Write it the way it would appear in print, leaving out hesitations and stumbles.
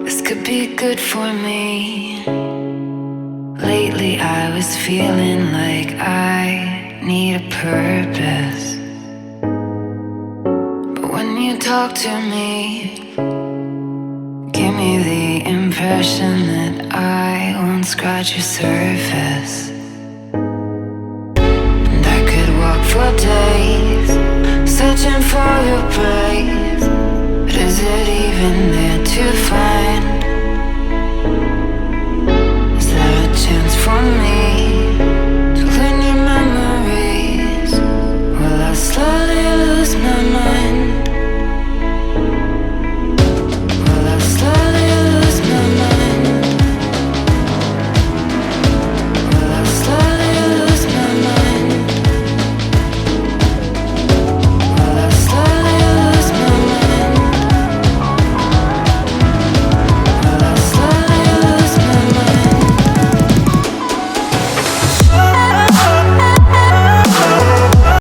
This could be good for me. Lately I was feeling like I need a purpose. But when you talk to me, give me the impression that I won't scratch your surface. And I could walk for days, searching for your praise. But is it even there to find?